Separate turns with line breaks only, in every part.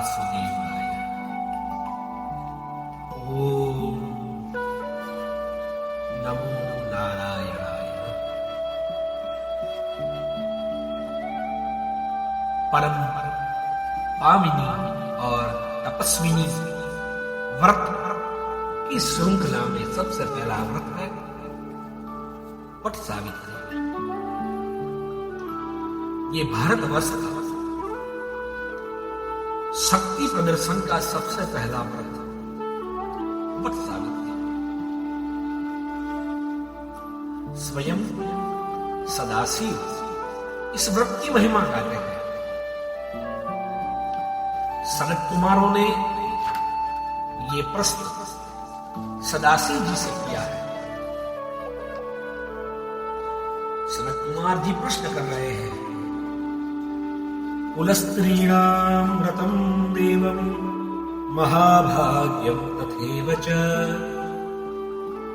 वासुदेवाय। ओम नमो नारायणाय। परम पामिनी और तपस्विनी व्रत की श्रृंखला में सबसे पहला व्रत है वट सावित्री। ये भारतवर्ष का शक्ति प्रदर्शन का सबसे पहला व्रत वट सावित्री। स्वयं सदाशिव इस व्रत की महिमा गाते हैं। सनत कुमारों ने ये प्रश्न सदाशिव जी से किया है। सनत कुमार जी प्रश्न कर रहे हैं, कुलस्त्रीणां व्रतं देवं महाभाग्यं तथैव च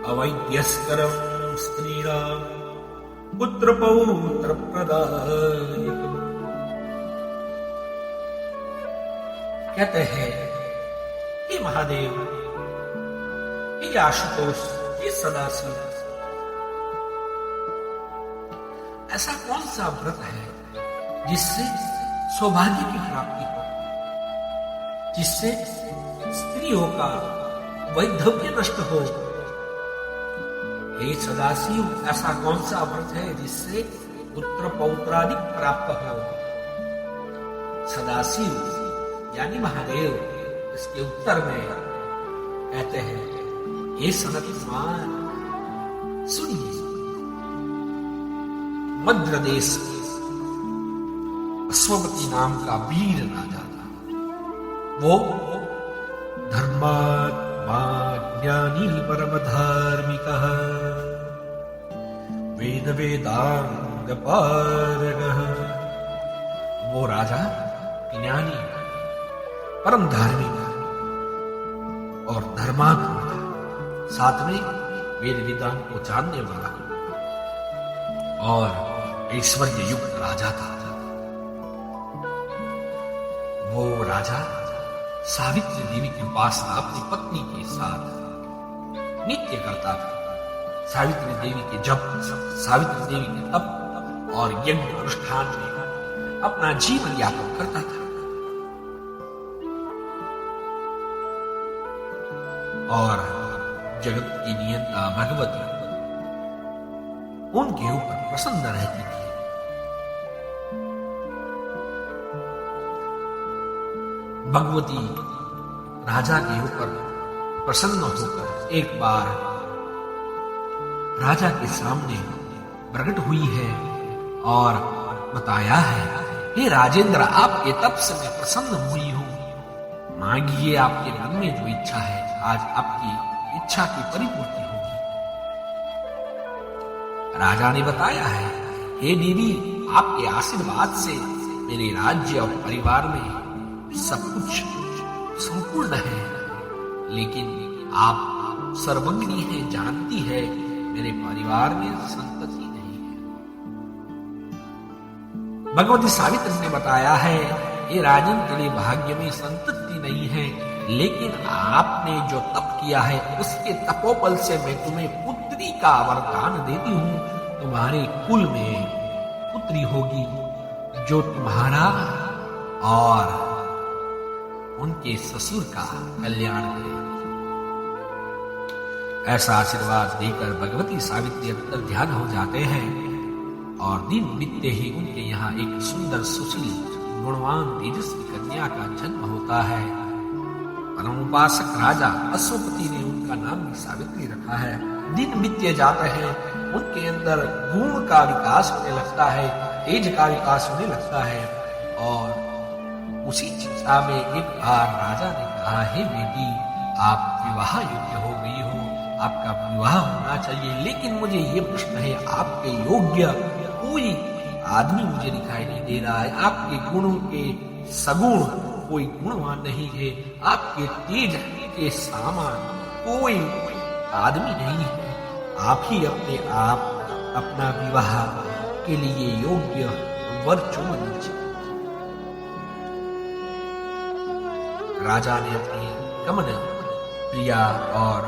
अवैद्यस्करं स्त्रीणां पुत्रपौत्र प्रदायकम्। कहते हैं, हे महादेव, हे आशुतोष, हे सदाशिव, ऐसा कौन सा व्रत है जिससे सौभाग्य की प्राप्ति हो, जिससे स्त्रियों का वैधव्य नष्ट हो? हे सदाशिव, ऐसा कौन सा व्रत है जिससे पुत्र पौत्रादि प्राप्त हो? सदाशिव यानी महादेव इसके उत्तर में कहते हैं, हे सनत कुमार, सुनिए, मध्य देश अश्वपति नाम का वीर राजा था। वो धर्मात्मा ज्ञानी परम धार्मिकः वेद वेदांग पारगः। वो राजा ज्ञानी, परम धार्मिक और धर्मात्मा था, साथ में वेद वेदांत को जानने वाला और ऐश्वर्य युक्त राजा था। वो राजा सावित्री देवी की उपासना अपनी पत्नी के साथ नित्य करता था। सावित्री देवी के जप, सावित्री देवी के तप और यज्ञ अनुष्ठान में अपना जीवन यापन करता था। और जगत की नियंता भगवती उनके ऊपर प्रसन्न रहती थी। भगवती राजा के ऊपर प्रसन्न होकर एक बार राजा के सामने प्रकट हुई है और बताया है, हे राजेंद्र, आपके तप से मैं प्रसन्न हुई हूं। मांगिए आपके मन में जो इच्छा है, आज आपकी इच्छा की परिपूर्ति होगी। राजा ने बताया है, हे देवी, आपके आशीर्वाद से मेरे राज्य और परिवार में सब कुछ संपूर्ण है, लेकिन आप सर्वज्ञी हैं, जानती है मेरे परिवार में संतति नहीं है। भगवती सावित्री ने बताया है, ये राजन तेरे भाग्य में संतति नहीं है, लेकिन आपने जो तप किया है उसके तपोबल से मैं तुम्हें पुत्री का वरदान देती हूं। तुम्हारे कुल में पुत्री होगी जो तुम्हारा और उनके ससुर का कल्याण करेगी। ऐसा आशीर्वाद देकर भगवती सावित्री अंतर ध्यान हो जाते हैं और दिन बीतते ही उनके यहाँ एक सुंदर सुशील गुणवान तेजस्वी कन्या का जन्म होता है। परम उपासक राजा अश्वपति ने उनका नाम भी सावित्री रखा है। दिन बीतते जाते हैं, उनके अंदर गुण का विकास होने लगता है, तेज का विकास होने लगता है। और उसी चिंता में एक बार राजा ने कहा, हे बेटी, आप विवाह योग्य हो गई हो, आपका विवाह होना चाहिए, लेकिन मुझे ये प्रश्न है, आपके योग्य कोई आदमी मुझे दिखाई नहीं दे रहा है। आपके गुणों के सगुण कोई गुणवान नहीं है, आपके तेज के समान कोई आदमी नहीं है। आप ही अपने आप अपना विवाह के लिए योग्य वर चुन लीजिए। राजा ने अपनी कमल प्रिया और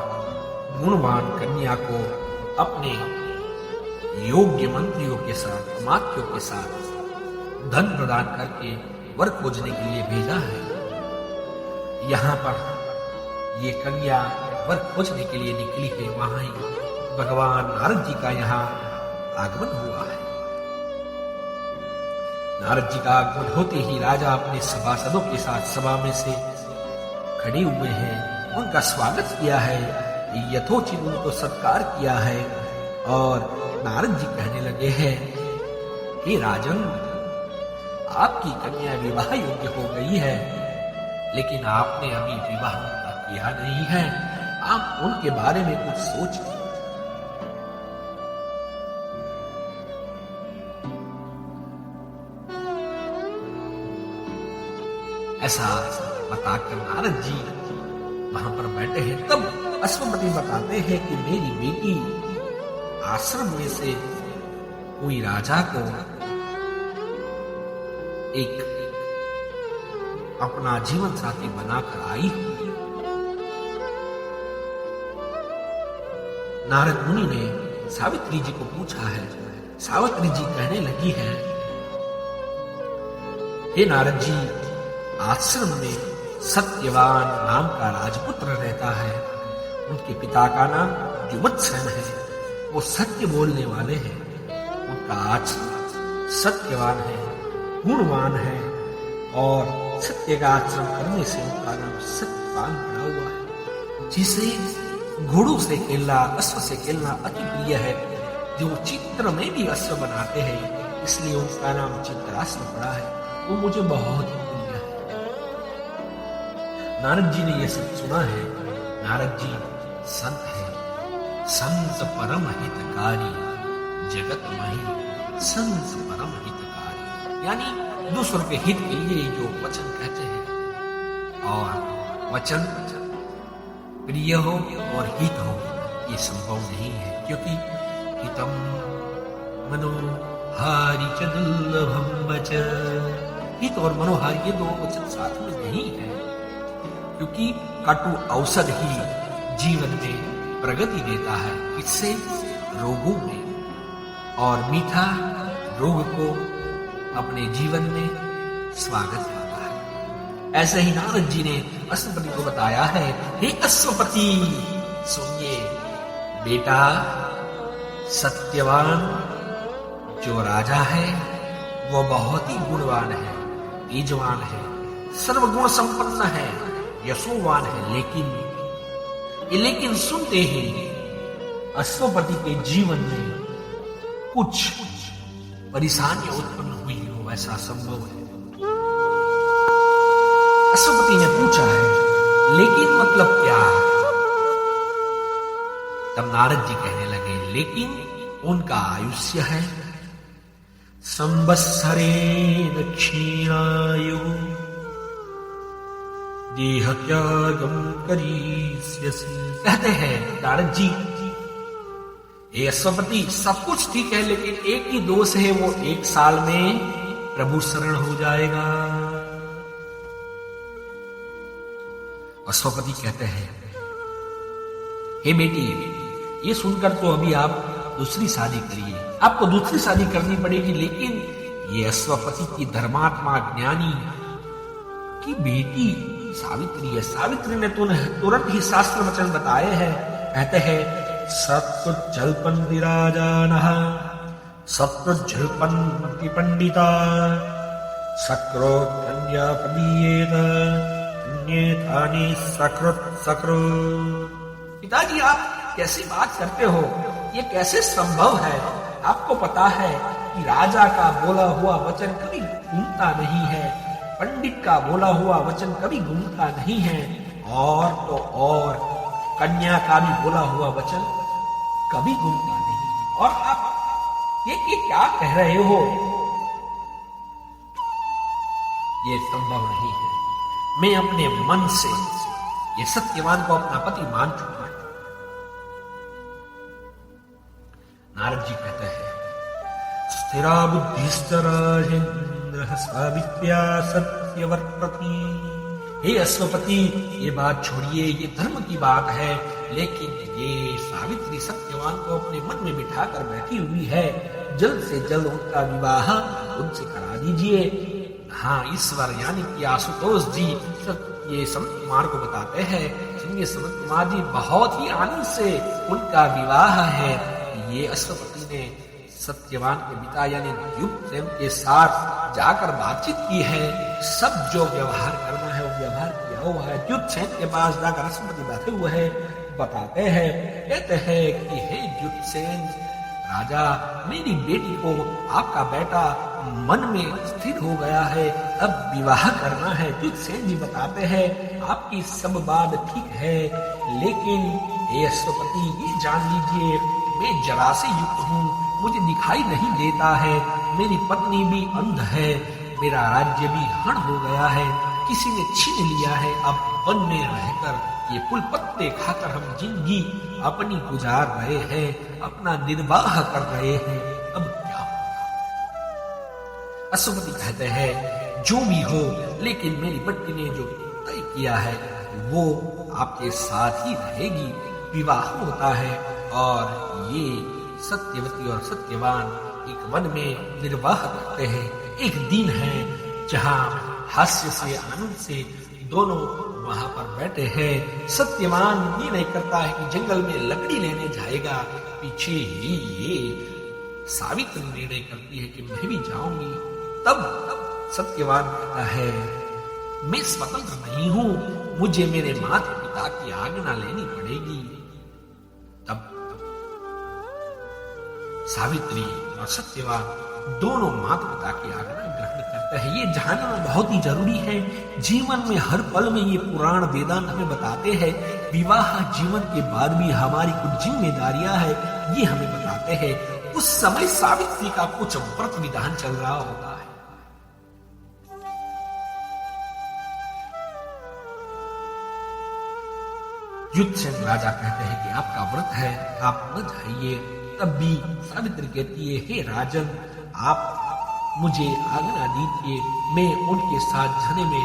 गुणवान कन्या को अपने योग्य मंत्रियों के साथ, मात्यों के साथ धन प्रदान करके वर खोजने के लिए भेजा है। यहाँ पर ये कन्या वर खोजने के लिए निकली है, वहां ही भगवान नारद जी का यहाँ आगमन हुआ है। नारद जी का आगमन होते ही राजा अपने सभासदों के साथ सभा में से खड़े हुए हैं, उनका स्वागत किया है, यथोचित उनको सत्कार किया है। और नारद जी कहने लगे हैं, हे राजन, आपकी कन्या विवाह योग्य हो गई है, लेकिन आपने अभी विवाह किया नहीं है। आप उनके बारे में कुछ सोचिए। ऐसा बताकर नारद जी वहां पर बैठे हैं। तब अश्वपति बताते हैं कि मेरी बेटी आश्रम में से कोई राजा को एक अपना जीवन साथी बनाकर आई। नारद मुनि ने सावित्री जी को पूछा है। सावित्री जी कहने लगी है, हे नारद जी, आश्रम में सत्यवान नाम का राजपुत्र रहता है। उनके पिता का नाम जुमत्सेन है। वो सत्य बोलने वाले हैं। उनका आचरण सत्यवान है, गुणवान है और सत्य का आचरण करने से उनका नाम सत्यवान पड़ा हुआ है। जिसे घोड़ों से खेलना, अश्व से खेलना अति प्रिय है, जो चित्र में भी अश्व बनाते हैं, इसलिए उनका नाम चित्राश्व पड़ा है। वो मुझे बहुत प्रिय है। नारद जी ने यह सब सुना है। नारद जी संत है, संत परम हितकारी, जगत मही संत परम हितकारी, यानी दूसरों के हित के लिए जो वचन कहते हैं, और वचन प्रिय हो और हित हो, ये संभव नहीं है, क्योंकि हितम मनोहारी च दुर्लभम वचन, हित और मनोहारी ये दो वचन साथ में नहीं है, क्योंकि कटु औषध ही जीवन में प्रगति देता है, इससे रोगों में, और मीठा रोग को अपने जीवन में स्वागत करता है। ऐसे ही नारद जी ने अश्वपति को बताया है, हे अश्वपति सुनिए, बेटा सत्यवान जो राजा है वो बहुत ही गुणवान है, तेजवान है, सर्वगुण संपन्न है, यशोवान है, लेकिन सुनते ही अश्वपति के जीवन में कुछ परेशानियां उत्पन्न हुई हो, ऐसा संभव है। अश्वपति ने पूछा है, लेकिन मतलब क्या? तब नारद जी कहने लगे, लेकिन उनका आयुष्य है संवत्सरे दक्षिणायु देह त्यागम करिष्यसि। कहते हैं नारद जी, हे अश्वपति, सब कुछ ठीक है, लेकिन एक ही दोष है, वो 1 साल में प्रभु शरण हो जाएगा। अश्वपति कहते हैं, हे बेटी, ये सुनकर तो अभी आप दूसरी शादी करिए, आपको दूसरी शादी करनी पड़ेगी, लेकिन ये अश्वपति की धर्मात्मा ज्ञानी की बेटी सावित्री है। सावित्री ने तुरंत ही शास्त्र वचन बताए हैं। कहते हैं, सत्कुज्जल्पन्ति राजानः सत्कुज्जल्पन्ति पंडिता सकृत् कन्या प्रदीयेत अन्येतानि सकृत् सकृत्। पिताजी, आप कैसी बात करते हो? ये कैसे संभव है? आपको पता है कि राजा का बोला हुआ वचन कभी घूमता नहीं है, पंडित का बोला हुआ वचन कभी घूमता नहीं है, और तो और कन्या का भी बोला हुआ वचन कभी घूमता नहीं है। और आप ये क्या कह रहे हो? ये संभव नहीं है। मैं अपने मन से ये सत्यवान को अपना पति मान चुका हूं। नारद जी कहते हैं, स्थिरा बुद्धिश्च राजेन्द्र सावित्र्या सत्यवर्तति। हे अश्वपति, ये बात छोड़िए, ये धर्म की बात है, लेकिन ये सावित्री सत्यवान को अपने मन में बिठा कर बैठी हुई है, जल्द से जल्द उनका विवाह उनसे करा दीजिए। हाँ, ईश्वर यानी कि आशुतोष जी ये संत कुमार को बताते हैं, सुनिए संत कुमार जी, बहुत ही आनंद से उनका विवाह है। ये अश्वपति ने सत्यवान के पिता यानी द्युम्न के साथ जाकर बातचीत की है, सब जो व्यवहार करना है वो व्यवहार किया हुआ है। द्युम्न के पास जाकर अश्वपति बैठे हुए हैं, बताते हैं, कहते हैं कि हे द्युम्न राजा, मेरी बेटी को आपका बेटा मन में स्थिर हो गया है, अब विवाह करना है। द्युम्न जी बताते हैं, आपकी सब बात ठीक है, लेकिन हे अश्वपति, ये जान लीजिए, मैं जरा से युक्त हूँ, मुझे दिखाई नहीं देता है, मेरी पत्नी भी अंध है, मेरा राज्य भी हण हो गया है, किसी ने छीन लिया है। अब वन में रहकर ये फूल पत्ते खाकर हम जिंदगी अपनी गुजार रहे हैं, अपना निर्वाह कर रहे हैं, अब क्या होगा। अश्वपति कहते हैं, जो भी हो, लेकिन मेरी बेटी ने जो तय किया है वो आपके साथ ही रहेगी। विवाह होता है और ये सत्यवती और सत्यवान एक वन में निर्वाह करते हैं। एक दिन है जहां हास्य से आनंद से दोनों वहां पर बैठे हैं। सत्यवान निर्णय करता है कि जंगल में लकड़ी लेने जाएगा, पीछे ही ये सावित्री निर्णय करती है कि मैं भी जाऊंगी। तब सत्यवान कहता है, मैं स्वतंत्र नहीं हूं, मुझे मेरे माता पिता की आज्ञा लेनी पड़ेगी। तब सावित्री और सत्यवान दोनों माता पिता की आज्ञा ग्रहण करते हैं। ये जानना बहुत ही जरूरी है। जीवन में हर पल में ये पुराण वेदांत हमें बताते हैं, विवाह जीवन के बाद भी हमारी कुछ जिम्मेदारियां हैं, ये हमें बताते हैं। उस समय सावित्री का कुछ व्रत विधान चल रहा होता है। युद्धसेन राजा कहते हैं कि आपका व्रत है, आप न जाइए। तब भी सावित्री कहती है, हे राजन, आप मुझे आज्ञा दीजिए, मैं उनके साथ जाने में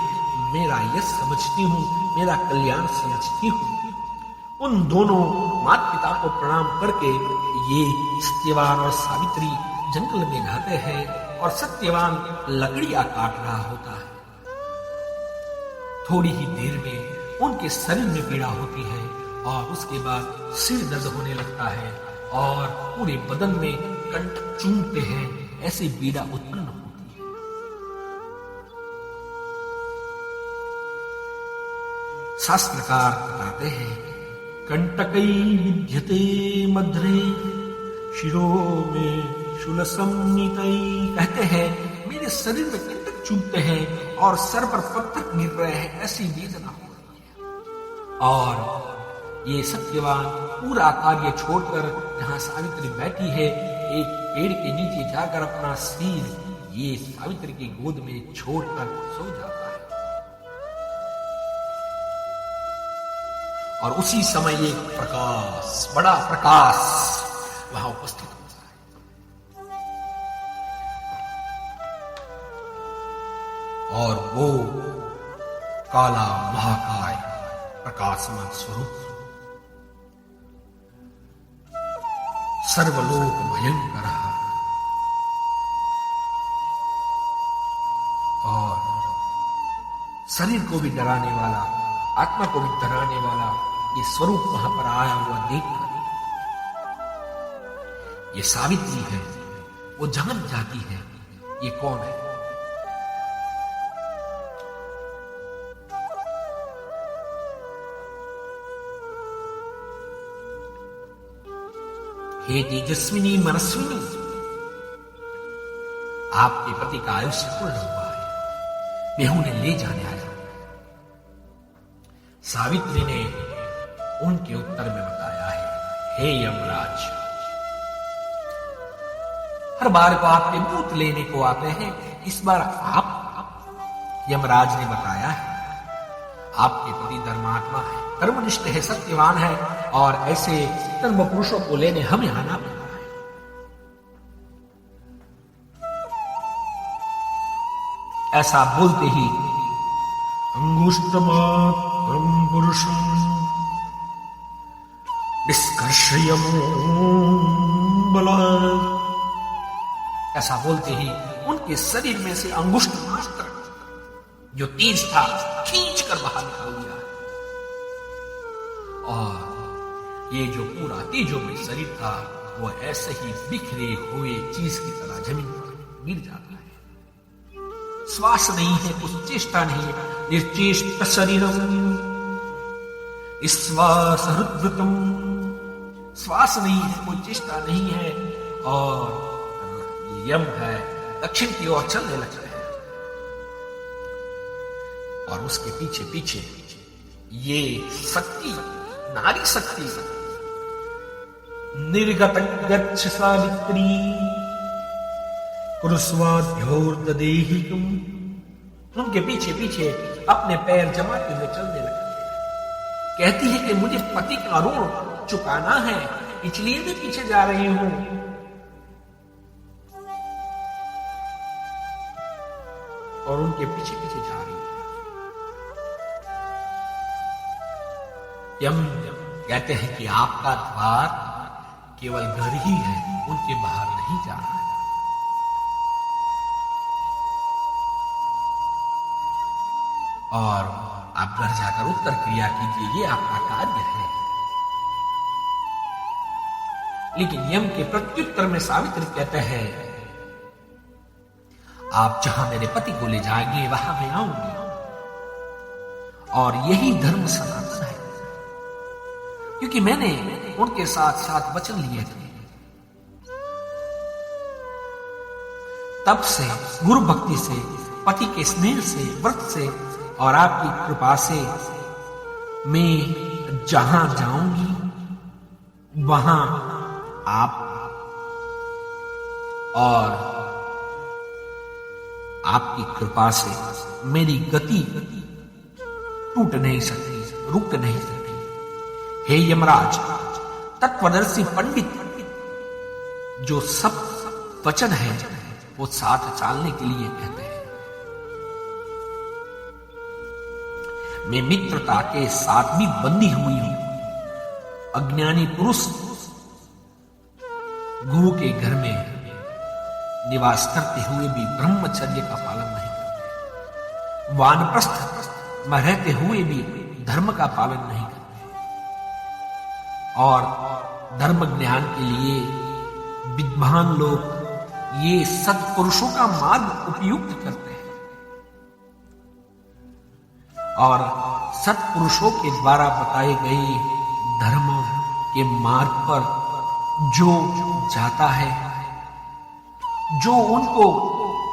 मेरा यश समझती हूँ, मेरा कल्याण समझती हूँ। उन दोनों माता पिता को प्रणाम करके ये सत्यवान और सावित्री जंगल में जाते हैं और सत्यवान लकड़ियां काट रहा होता है। थोड़ी ही देर में उनके शरीर में पीड़ा होती है और उसके बाद सिर दर्द होने लगता है और पूरे बदन में कंटक चूमते हैं, ऐसी पीड़ा उत्पन्न होती है। शास्त्रकार बताते हैं, कंटकै विद्यते मध्रे शिरो में शूलसंनितै। कहते हैं, मेरे शरीर में कंटक चूमते हैं और सर पर पत्थर गिर रहे हैं, ऐसी वेदना हो रही है। और ये सत्यवान पूरा कार्य छोड़कर जहां सावित्री बैठी है, एक पेड़ के नीचे जाकर अपना सिर ये सावित्री की गोद में छोड़कर सो जाता है। और उसी समय एक प्रकाश, बड़ा प्रकाश वहां उपस्थित होता है और वो काला महाकाय प्रकाशमान स्वरूप सर्वलोक भयंकर और शरीर को भी डराने वाला, आत्मा को भी डराने वाला ये स्वरूप वहां पर आया हुआ देखकर ये सावित्री है, वो जान जाती है ये कौन है। हे तेजस्विनी मनस्विनी, आपके पति का आयुष्य पूर्ण हुआ है, मैं उन्हें ले जाने आया। सावित्री ने उनके उत्तर में बताया है, हे यमराज, हर बार को आपके दूत लेने को आते हैं, इस बार आप, यमराज ने बताया है, आपके पति धर्मात्मा है, धर्मनिष्ठ है, सत्यवान है और ऐसे धर्म पुरुषों को लेने हमें आना पड़ा है। ऐसा बोलते ही अंगुष्टमात्रं पुरुषं निष्कर्षयमो बलात्। ऐसा बोलते ही उनके शरीर में से अंगुष्ठ मात्र जो तेज था खींच कर बाहर निकाल दिया और ये जो पूरा तेजोमय शरीर था वो ऐसे ही बिखरे हुए चीज की तरह जमीन पर गिर जाता है। श्वास नहीं है, कुछ चेष्टा नहीं है। निर्चेष्ट शरीरम श्वास हृद्वृतम, श्वास नहीं है, कोई चेष्टा नहीं है और यम है दक्षिण की ओर चलने लगता है और उसके पीछे पीछे ये शक्ति, नारी शक्ति निर्गत गच्छ सावित्री कुरुस्वाध्योर्ददेहिकम्, उनके पीछे पीछे अपने पैर जमाते हुए चलने लगती है। कहती है कि मुझे पति का ऋण चुकाना है, इसलिए मैं पीछे जा रही हूं। और उनके पीछे पीछे जा रही है। यम कहते हैं कि आपका द्वार केवल घर ही है, उनके बाहर नहीं जा रहा है। और आप घर जाकर उत्तर क्रिया कीजिए, ये आपका कार्य है। लेकिन यम के प्रत्युत्तर में सावित्री कहते हैं आप जहां मेरे पति को ले जाएंगे वहां मैं आऊंगी और यही धर्म सनातन है, क्योंकि मैंने उनके साथ साथ वचन लिए थे। तब से गुरु भक्ति से, पति के स्नेह से, व्रत से और आपकी कृपा से मैं जहां जाऊंगी वहां आप और आपकी कृपा से मेरी गति टूट नहीं सकती, रुक नहीं सकती। हे यमराज, तत्वदर्शी पंडित जो सब वचन है वो साथ चालने के लिए कहते हैं। मैं मित्रता के साथ भी बंधी हुई हूं। अज्ञानी पुरुष गुरु के घर में निवास करते हुए भी ब्रह्मचर्य का पालन नहीं करते, वानप्रस्थ में रहते हुए भी धर्म का पालन नहीं करते और धर्म ज्ञान के लिए विद्वान लोग ये सत्पुरुषों का मार्ग उपयुक्त करते हैं और सत्पुरुषों के द्वारा बताए गए धर्म के मार्ग पर जो जाता है, जो उनको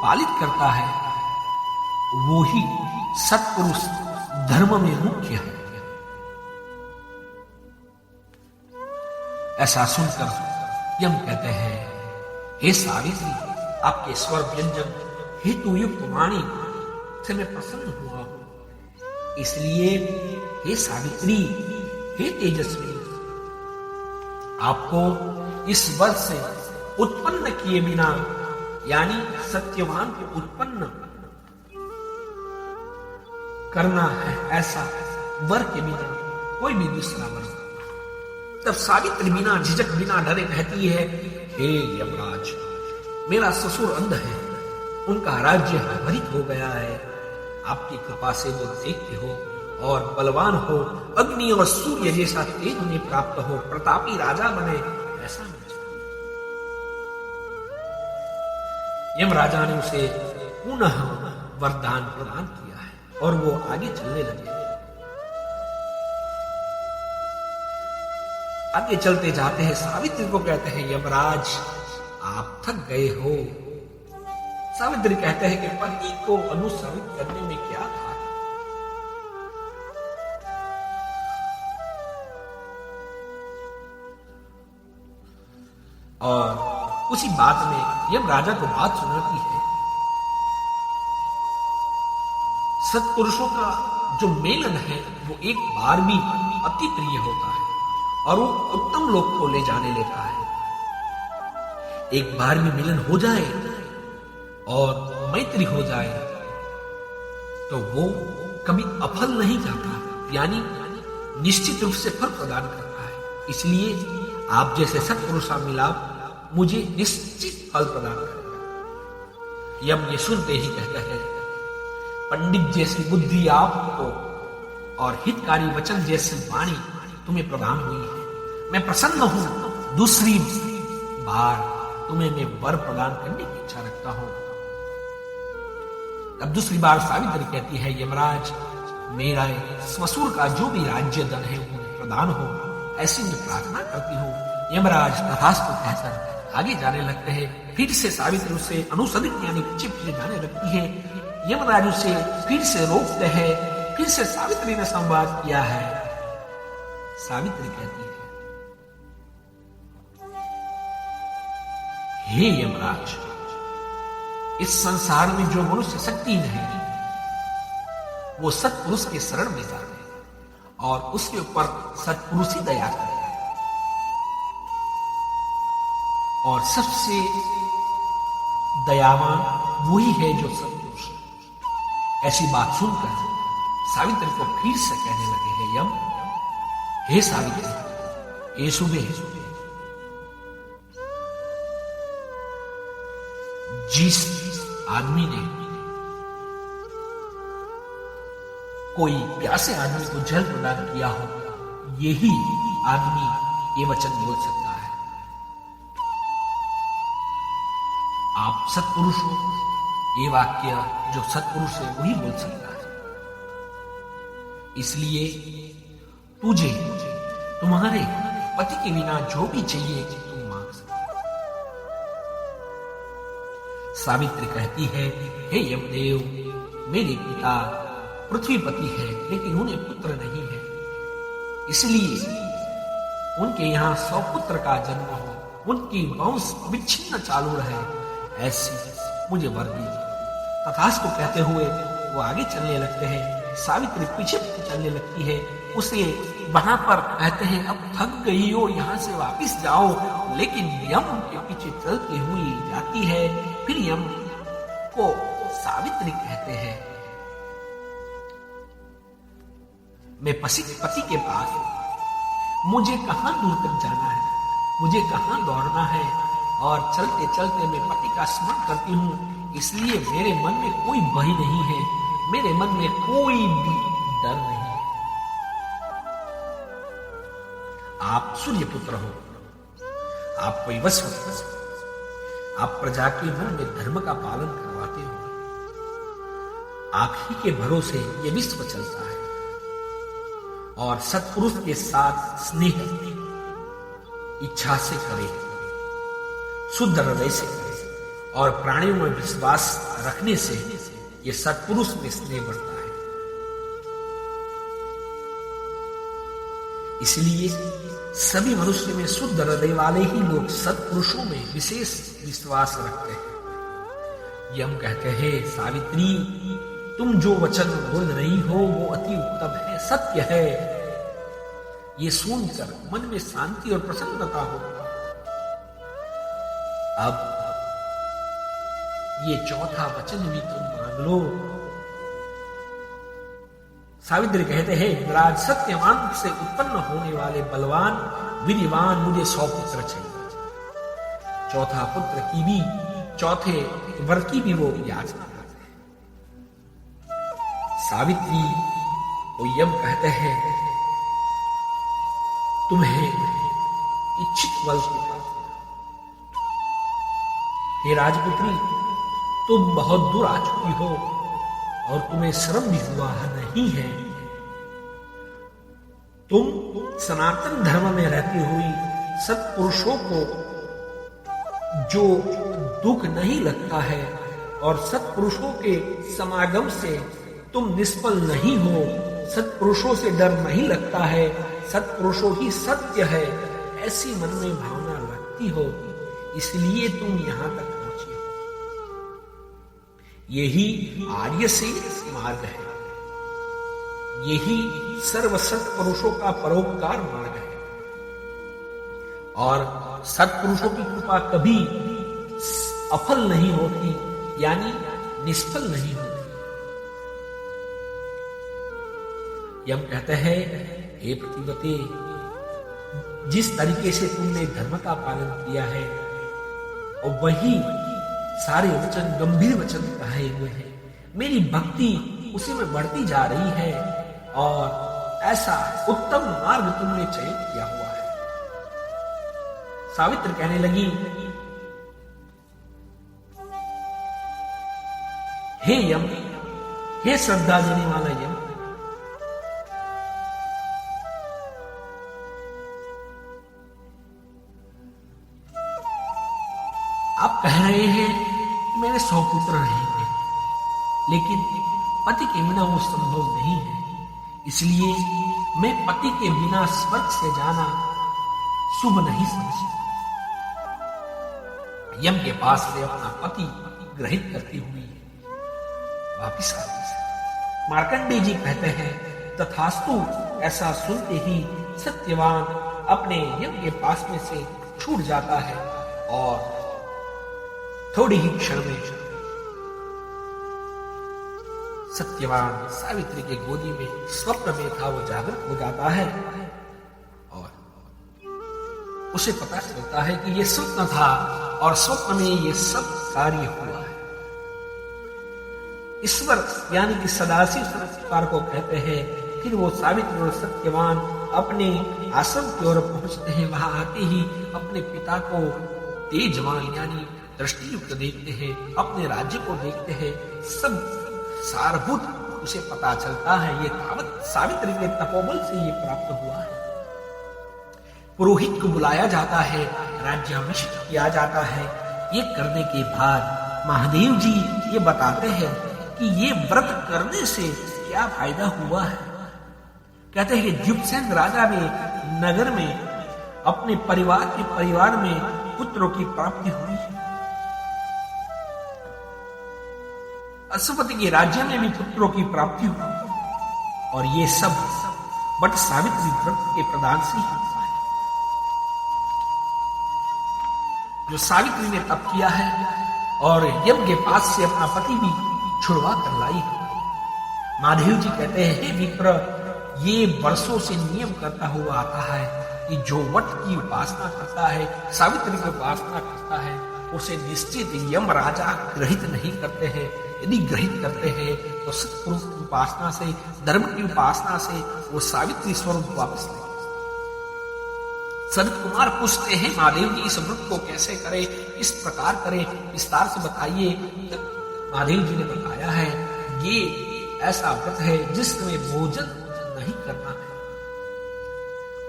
पालित करता है, वो ही सत्पुरुष धर्म में मुख्य है। ऐसा सुनकर यम कहते हैं, हे सावित्री, आपके स्वर व्यंजन हेतु युक्त वाणी से मैं प्रसन्न हुआ हूं, इसलिए हे सावित्री, हे तेजस्वी, आपको इस वर से उत्पन्न किए बिना, यानी सत्यवान को उत्पन्न करना है, ऐसा वर के बिना कोई भी दूसरा वर। तब सावित्री बिना झिझक, बिना डरे कहती है, हे यमराज, मेरा ससुर अंध है, उनका राज्य हरित हो गया है, आपकी कृपा से वो देखते हो और बलवान हो, अग्नि और सूर्य जैसा तेज उन्हें प्राप्त हो, प्रतापी राजा बने, ऐसा मैं चाहता हूं। यमराजा ने उसे पुनः वरदान प्रदान किया है और वो आगे चलने लगे। आगे चलते जाते हैं, सावित्री को कहते हैं, यमराज आप थक गए हो। सावित्री कहते हैं कि पति को अनुसरित करने में क्या था। और उसी बात में यमराजा को बात सुनाती है, सत्पुरुषों का जो मेलन है वो एक बार भी अति प्रिय होता है और वो उत्तम लोक को ले जाने लेता है। एक बार भी मिलन हो जाए और मैत्री हो जाए तो वो कभी अफल नहीं जाता, यानी निश्चित रूप से फल प्रदान करता है। इसलिए आप जैसे सत्पुरुषा मिलाप मुझे निश्चित फल प्रदान करेगा। यम ये सुनते ही कहता है, पंडित जैसी बुद्धि आपको और हितकारी वचन जैसी वाणी तुम्हें प्रदान हुई है। मैं प्रसन्न हूं। दूसरी बार तुम्हें मैं वर प्रदान करने की इच्छा रखता हूं। अब दूसरी बार सावित्री कहती है, यमराज मेरा ससुर का जो भी राज्य धन है वो प्रदान हो, ऐसी मैं प्रार्थना करती हूँ। यमराज तथास्तु कहकर आगे जाने लगते हैं। फिर से सावित्री उसे अनुसरित यानी पीछे पीछे जाने लगती है। यमराज उसे फिर से रोकते हैं। फिर से सावित्री ने संवाद किया है। सावित्री कहती है, हे यमराज, इस संसार में जो मनुष्य शक्तिहीन है वो सत्पुरुष के शरण में जाए और उसके ऊपर सत्पुरुष ही दया करे। और सबसे दयावान वही है जो सत्पुरुष है। ऐसी बात सुनकर सावित्री को फिर से कहने लगे हैं यम, हे सावित्री, ये सुबह जिस आदमी ने कोई प्यासे आदमी को जल प्रदान किया हो, यही आदमी ये वचन बोल सकता है। आप सत्पुरुष हो, ये वाक्य जो सत्पुरुष है वही बोल सकता है। इसलिए तुझे तुम्हारे पति के बिना जो भी चाहिए तुम मांग सकते। सावित्री कहती है, हे यमदेव, मेरे पिता पृथ्वीपति है लेकिन उन्हें पुत्र नहीं है, इसलिए उनके यहां 100 पुत्र का जन्म हो, उनकी वंश विच्छिन्न चालू रहे, ऐसी मुझे वर दीजिए। तथास्तु कहते हुए वो आगे चलने लगते हैं। सावित्री पीछे चलने लगती है। उसे वहां पर कहते हैं, अब थक गई हो, यहां से वापिस जाओ, लेकिन यम के पीछे चलती हुई जाती है। फिर यम को सावित्री कहते हैं, मैं पति के पास हूं, मुझे कहां दूर तक जाना है, मुझे कहां दौड़ना है, और चलते चलते मैं पति का स्मरण करती हूं, इसलिए मेरे मन में कोई भय नहीं है, मेरे मन में कोई भी डर नहीं है। आप सूर्य पुत्र हो, आप कोई वस्व हो, आप प्रजा के मन में धर्म का पालन करवाते हो, आप ही के भरोसे ये विश्व चलता है, और सत्पुरुष के साथ स्नेह इच्छा से करे, शुद्ध हृदय से करे, और प्राणियों में विश्वास रखने से ये सत्पुरुष में स्नेह बढ़ता है। इसलिए सभी मनुष्य में शुद्ध हृदय वाले ही लोग सत्पुरुषों में विशेष विश्वास रखते हैं। यम कहते हैं, सावित्री, तुम जो वचन बोल रही हो वो अति उत्तम है, सत्य है। ये सुनकर मन में शांति और प्रसन्नता हो। अब ये चौथा वचन भी तुम मांग लो। सावित्री कहते हैं, राज सत्यवान से उत्पन्न होने वाले बलवान वीरवान मुझे 100 पुत्र चाहिए। चौथा पुत्र की भी, चौथे वर की भी वो याचना करते हैं। सावित्री को यम कहते हैं, तुम्हें इच्छित वल की प्राप्ति। हे राजपुत्री, तुम बहुत दूर आ चुकी हो और तुम्हें श्रम भी हुआ नहीं है। तुम सनातन धर्म में रहती हुई सत्पुरुषों को जो दुख नहीं लगता है और सत्पुरुषों के समागम से तुम निष्फल नहीं हो, सत्पुरुषों से डर नहीं लगता है, सत्पुरुषों ही सत्य है, ऐसी मन में भावना रखती हो, इसलिए तुम यहां तक पहुंची हो। यही आर्य से मार्ग है, यही सर्व सत्पुरुषों का परोपकार मार्ग है, और सत्पुरुषों की कृपा कभी अफल नहीं होती, यानी निष्फल नहीं होती। यम कहते हैं, हे प्रतिवते, जिस तरीके से तुमने धर्म का पालन किया है और वही सारे वचन गंभीर वचन कहे हुए हैं, मेरी भक्ति उसी में बढ़ती जा रही है और ऐसा उत्तम मार्ग तुमने चयन किया हुआ है। सावित्री कहने लगी, हे यम, हे श्रद्धा देने वाला यम, आप कह रहे हैं कि मेरे 100 पुत्र रहेंगे, लेकिन पति के बिना वो संभव नहीं है, इसलिए मैं पति के बिना स्वर्ग से जाना शुभ नहीं समझता। यम के पास से अपना पति ग्रहित करती हुई वापिस आ गई। मार्कंडेय जी कहते हैं, तथास्तु। ऐसा सुनते ही सत्यवान अपने यम के पास में से छूट जाता है और थोड़ी ही क्षण में सत्यवान सावित्री के गोदी में स्वप्न में था वो जागृत हो जाता है और उसे पता चलता है कि ये स्वप्न था और स्वप्न में ये सब कार्य हुआ है। ईश्वर यानी कि सदाशिव सरकार को कहते हैं। फिर वो सावित्री और सत्यवान अपने आश्रम की ओर पहुंचते हैं। वहां आते ही अपने पिता को तेजवान यानी दृष्टियुक्त देखते हैं, अपने राज्य को देखते हैं, सब सारभूत उसे पता चलता है ये तावत सावित्री के तपोबल से ये प्राप्त हुआ है। पुरोहित को बुलाया जाता है, राज्याभिषेक किया जाता है। ये करने के बाद महादेव जी ये बताते हैं कि ये व्रत करने से क्या फायदा हुआ है। कहते हैं कि जुबसेन राजा ने नगर में अपने परिवार में पुत्रों की प्राप्ति हुई है। अश्वपति के राज्य में भी पुत्रों की प्राप्ति हुई और ये सब बट सावित्री व्रत के प्रदान से ही हुआ है। जो सावित्री ने तप किया है और यम के पास से अपना पति भी छुड़वा कर लाई। महादेव जी कहते हैं, हे विप्र, ये वर्षों से नियम करता हुआ आता है कि जो वट की उपासना करता है, सावित्री की उपासना करता है, उसे निश्चित यम राजा ग्रहित नहीं करते हैं। यदि ग्रहित करते हैं तो सत्पुरुष की उपासना से, धर्म की उपासना से वो सावित्री स्वरूप वापस ले। सनत कुमार पूछते हैं, महादेव जी इस व्रत को कैसे करें, किस प्रकार करें, विस्तार से बताइए। महादेव जी ने बताया है, ये ऐसा व्रत है जिसमें भोजन नहीं करना है।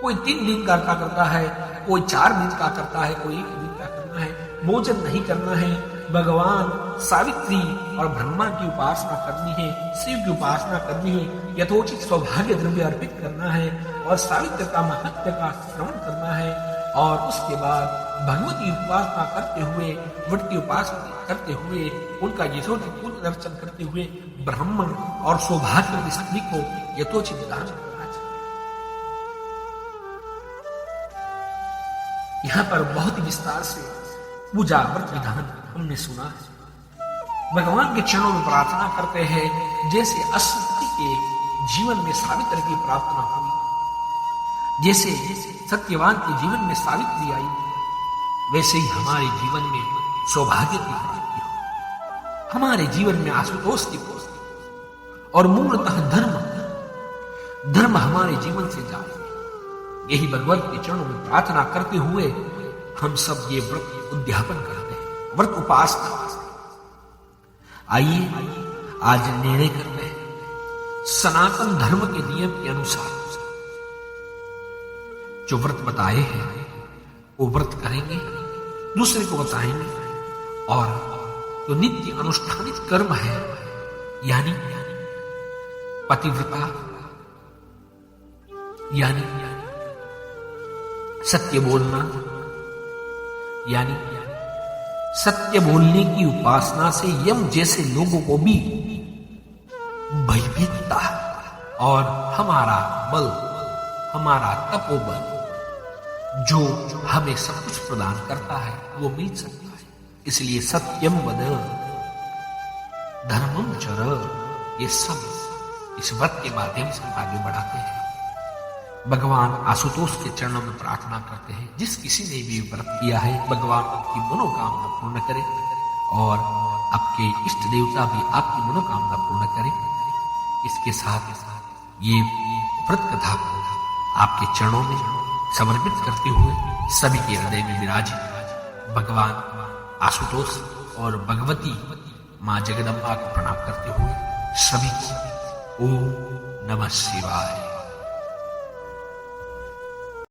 कोई 3 दिन का करता है, कोई 4 दिन का करता है, कोई 1 दिन का करना है। भोजन नहीं करना है, भगवान सावित्री और ब्रह्मा की उपासना करनी है, शिव की उपासना करनी है, यथोचित सौभाग्य द्रव्य अर्पित करना है और सावित्री का महत्व का श्रवण करना है और उसके बाद भगवती उपासना करते हुए, वट की उपासना करते हुए, उनका यथोचित पूर्ण दर्शन करते हुए ब्राह्मण और सौभाग्य स्त्री को यथोचित दान करना चाहिए। यहाँ पर बहुत ही विस्तार से पूजा व्रत विधान हमने सुना है। भगवान के चरणों में प्रार्थना करते हैं, जैसे अश्वपति के जीवन में सावित्री की प्रार्थना हुई, जैसे सत्यवान के जीवन में सावित्री आई, वैसे ही हमारे जीवन में सौभाग्य की प्राप्ति हो, हमारे जीवन में आशुतोष की प्राप्ति और मूलतः धर्म हमारे जीवन से जाए। यही भगवान के चरणों में प्रार्थना करते हुए हम सब ये व्रत उद्यापन करते हैं, व्रत उपासना। आइए आज निर्णय करते हैं, सनातन धर्म के नियम के अनुसार जो व्रत बताए हैं वो व्रत करेंगे, दूसरे को बताएंगे और जो नित्य अनुष्ठानित कर्म है यानी पतिव्रता यानी सत्य बोलना यानी सत्य बोलने की उपासना से यम जैसे लोगों को भी भयभीतता और हमारा बल, हमारा तपोबल जो हमें सब कुछ प्रदान करता है वो मिल सकता है। इसलिए सत्यम वद धर्मम चर, ये सब इस व्रत के माध्यम से आगे बढ़ाते हैं। भगवान आशुतोष के चरणों में प्रार्थना करते हैं, जिस किसी ने भी व्रत किया है भगवान आपकी मनोकामना पूर्ण करे और आपके इष्ट देवता भी आपकी मनोकामना पूर्ण करे। इसके साथ ये व्रत कथा आपके चरणों में समर्पित करते हुए सभी के हृदय में विराजित भगवान आशुतोष और भगवती मां जगदम्बा को प्रणाम करते हुए सभी को ओम नमः शिवाय।